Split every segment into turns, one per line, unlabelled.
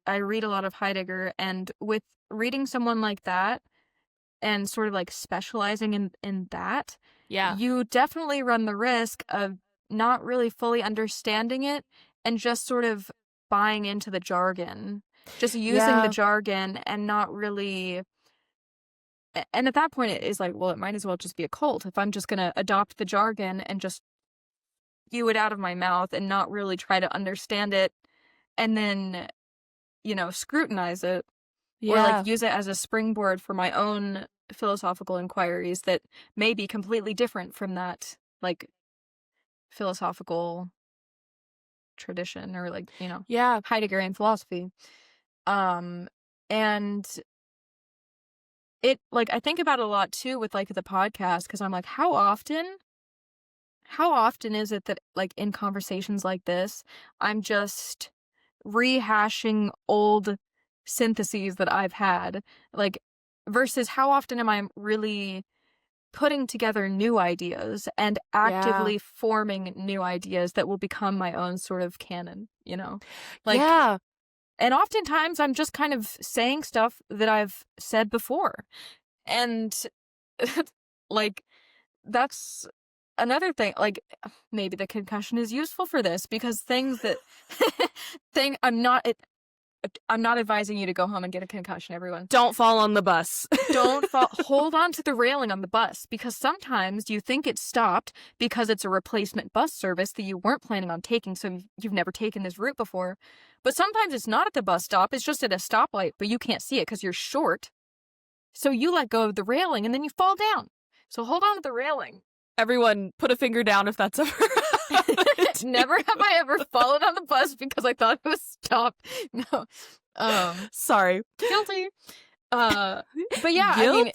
I read a lot of Heidegger, and with reading someone like that and sort of like specializing in that,
Yeah.
you definitely run the risk of not really fully understanding it and just sort of buying into the jargon, just using the
Yeah.
jargon and not really. And at that point, it is like, well, it might as well just be a cult if I'm just going to adopt the jargon and just spew it out of my mouth and not really try to understand it and then, scrutinize it or like
Yeah.
use it as a springboard for my own philosophical inquiries that may be completely different from that like philosophical tradition or like,
Yeah.
Heideggerian philosophy. And it like I think about it a lot too with like the podcast because I'm like, how often is it that like in conversations like this, I'm just rehashing old syntheses that I've had, like versus how often am I really putting together new ideas and
Yeah.
actively forming new ideas that will become my own sort of canon, Like,
Yeah.
and oftentimes I'm just kind of saying stuff that I've said before. And like, that's another thing. Like, maybe the concussion is useful for this because things that I'm not advising you to go home and get a concussion, everyone.
Don't fall on the bus.
Don't fall. Hold on to the railing on the bus because sometimes you think it's stopped because it's a replacement bus service that you weren't planning on taking, so you've never taken this route before. But sometimes it's not at the bus stop, it's just at a stoplight, but you can't see it because you're short. So you let go of the railing and then you fall down. So hold on to the railing.
Everyone, put a finger down if that's ever happened.
Never have I ever fallen on the bus because I thought it was stopped. No.
Sorry.
Guilty. But yeah,
Guilty.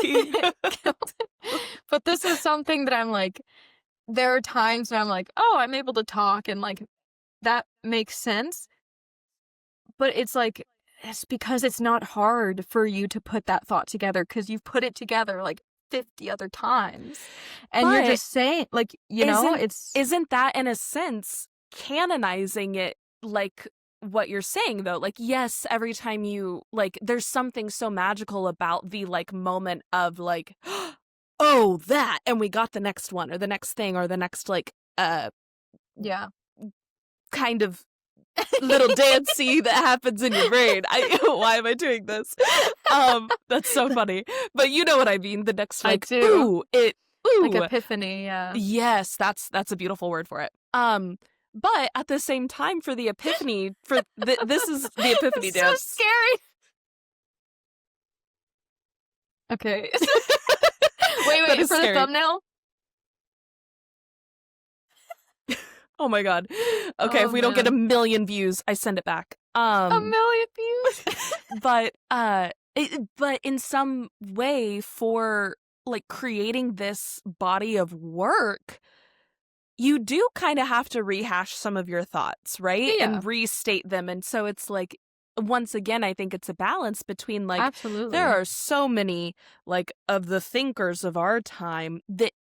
guilty. But this is something that I'm like, there are times when I'm like, oh, I'm able to talk and like that makes sense. But it's like, it's because it's not hard for you to put that thought together because you've put it together like 50 other times. And you're just saying, like,
Isn't that in a sense canonizing it, like what you're saying though? Like, yes, every time you like there's something so magical about the like moment of like oh that and we got the next one or the next thing or the next like
yeah,
kind of little dancey that happens in your brain. Why am I doing this? That's so funny. But you know what I mean. The next like
I do.
ooh.
Like epiphany, yeah.
Yes, that's a beautiful word for it. But at the same time, for the epiphany, this is the epiphany dance.
So scary. Okay. wait, for the thumbnail?
Oh my god. Okay, if we don't get 1 million views, I send it back.
1 million views?
but in some way for like creating this body of work, you do kind of have to rehash some of your thoughts, right?
Yeah.
And restate them. And so it's like, once again, I think it's a balance between like,
absolutely,
there are so many like of the thinkers of our time that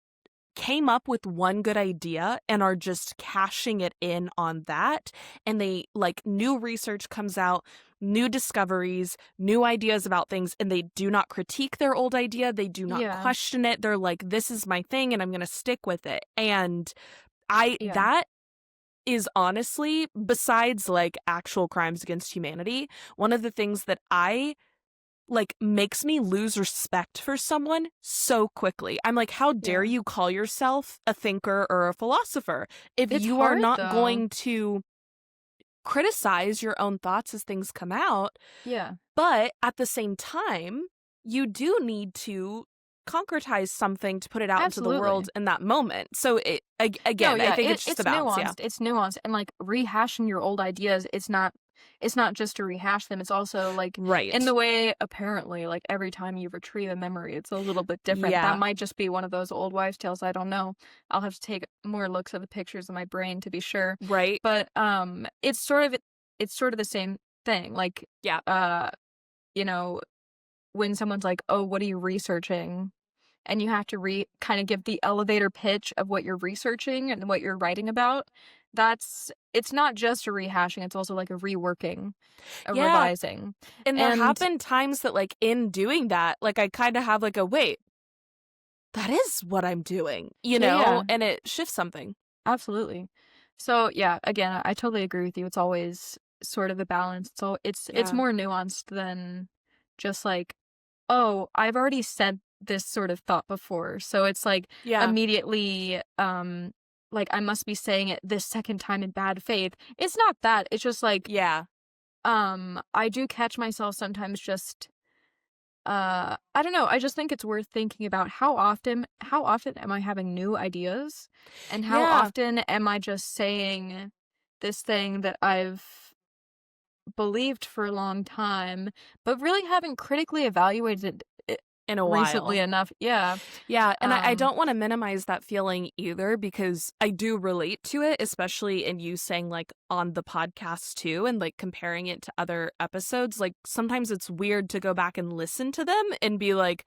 came up with one good idea and are just cashing it in on that. And they like new research comes out, new discoveries, new ideas about things, and they do not critique their old idea. They do not question it. They're like, this is my thing and I'm going to stick with it. And that is honestly, besides like actual crimes against humanity, one of the things that like makes me lose respect for someone so quickly. I'm like, how dare you call yourself a thinker or a philosopher if you are not going to criticize your own thoughts as things come out?
Yeah.
But at the same time, you do need to concretize something to put it out into the world in that moment. So I think it's just about
nuanced.
Yeah.
It's nuanced, and like rehashing your old ideas. It's not just to rehash them. It's also like in the way apparently like every time you retrieve a memory, it's a little bit different.
Yeah.
That might just be one of those old wives' tales. I don't know. I'll have to take more looks at the pictures in my brain to be sure.
Right.
But it's sort of the same thing. Like when someone's like, oh, what are you researching? And you have to kind of give the elevator pitch of what you're researching and what you're writing about. it's not just a rehashing, it's also like a reworking, a
Yeah.
revising.
And there have
And
been times that, like, in doing that, like, I kind of have like a wait, that is what I'm doing, you know,
yeah,
and it shifts something.
absolutely. So yeah, again, I totally agree with you. It's always sort of a balance. So it's
Yeah.
more nuanced than just like, oh, I've already said this sort of thought before. So it's like
Yeah.
immediately like I must be saying it this second time in bad faith. It's not that. It's just like
Yeah.
I do catch myself sometimes just I don't know, I just think it's worth thinking about how often am I having new ideas and how
Yeah.
often am I just saying this thing that I've believed for a long time but really haven't critically evaluated it
In a
recently
while.
enough. Yeah.
Yeah, and I
Um
don't want to minimize that feeling either because I do relate to it, especially in you saying like on the podcast too and like comparing it to other episodes. Like sometimes it's weird to go back and listen to them and be like,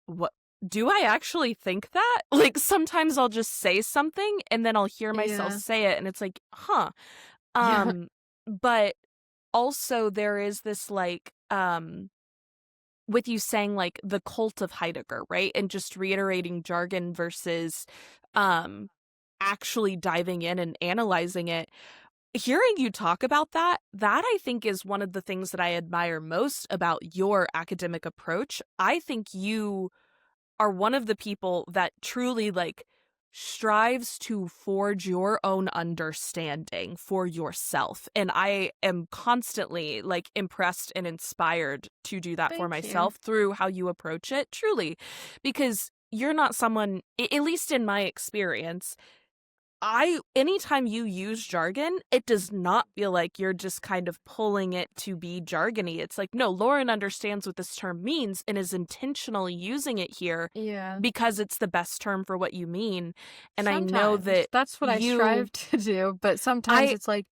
what do I actually think that? Like sometimes I'll just say something and then I'll hear myself
yeah.
say it and it's like, huh.
Yeah.
But also there is this like with you saying like the cult of Heidegger, right? And just reiterating jargon versus um actually diving in and analyzing it. Hearing you talk about that I think is one of the things that I admire most about your academic approach. I think you are one of the people that truly like strives to forge your own understanding for yourself, and I am constantly like impressed and inspired to do that for
Thank you.
myself through how you approach it, truly, because you're not someone, at least in my experience, anytime you use jargon, it does not feel like you're just kind of pulling it to be jargony. It's like, no, Lauren understands what this term means and is intentionally using it here
Yeah.
because it's the best term for what you mean. And I know
Sometimes
that
that's what I
you
strive to do, but sometimes
I
it's like,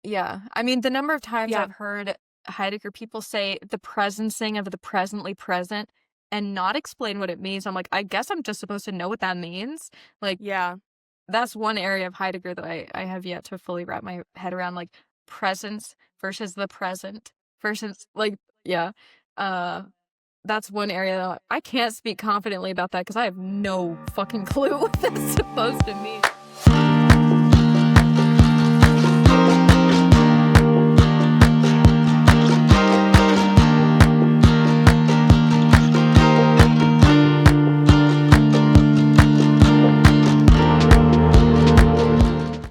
yeah. I mean, the number of times
yeah,
I've heard Heidegger people say the presencing of the presently present and not explain what it means. I'm like, I guess I'm just supposed to know what that means. Like,
yeah.
that's one area of Heidegger that I have yet to fully wrap my head around, like presence versus the present versus like, yeah. Uh, that's one area that I can't speak confidently about that because I have no fucking clue what that's supposed to mean.